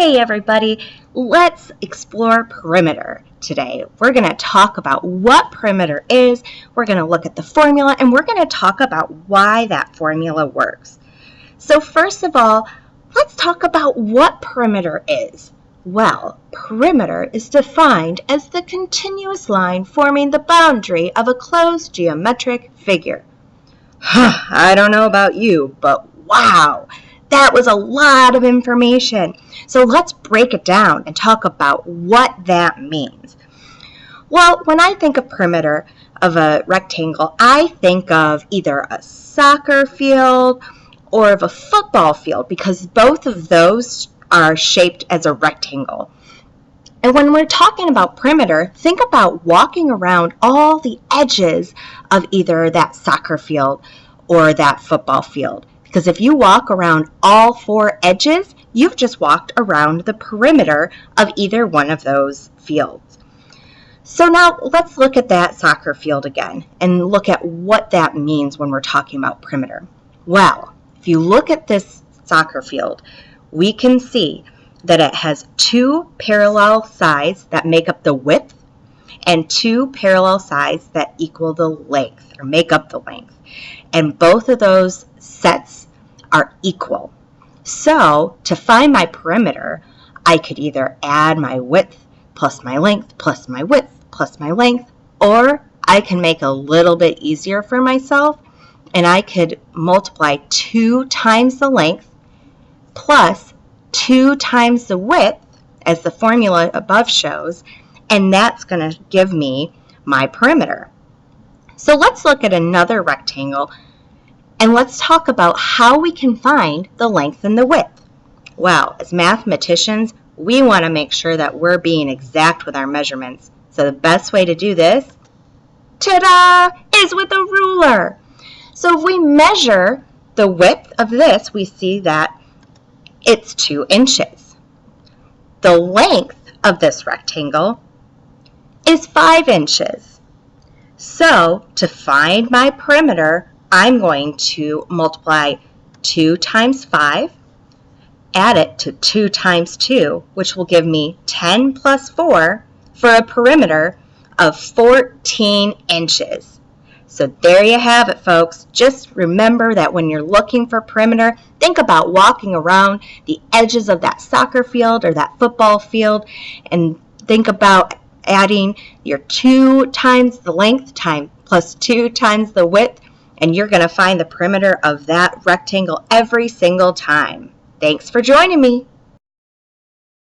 Hey everybody, let's explore perimeter today. We're going to talk about what perimeter is, we're going to look at the formula, and we're going to talk about why that formula works. So first of all, let's talk about what perimeter is. Well, perimeter is defined as the continuous line forming the boundary of a closed geometric figure. I don't know about you, but wow! That was a lot of information. So let's break it down and talk about what that means. Well, when I think of perimeter of a rectangle, I think of either a soccer field or of a football field because both of those are shaped as a rectangle. And when we're talking about perimeter, think about walking around all the edges of either that soccer field or that football field. Because if you walk around all four edges, you've just walked around the perimeter of either one of those fields. So now let's look at that soccer field again and look at what that means when we're talking about perimeter. Well, if you look at this soccer field, we can see that it has two parallel sides that make up the width and two parallel sides that equal the length or make up the length. And both of those sets are equal. So to find my perimeter, I could either add my width plus my length plus my width plus my length, or I can make a little bit easier for myself and I could multiply 2 times the length plus 2 times the width as the formula above shows, and that's going to give me my perimeter. So let's look at another rectangle and let's talk about how we can find the length and the width. Well, as mathematicians, we want to make sure that we're being exact with our measurements. So the best way to do this, ta-da, is with a ruler. So if we measure the width of this, we see that it's 2 inches. The length of this rectangle is 5 inches. So to find my perimeter, I'm going to multiply 2 times 5, add it to 2 times 2, which will give me 10 plus 4 for a perimeter of 14 inches. So there you have it, folks. Just remember that when you're looking for perimeter, think about walking around the edges of that soccer field or that football field and think about adding your 2 times the length plus 2 times the width, and you're going to find the perimeter of that rectangle every single time. Thanks for joining me.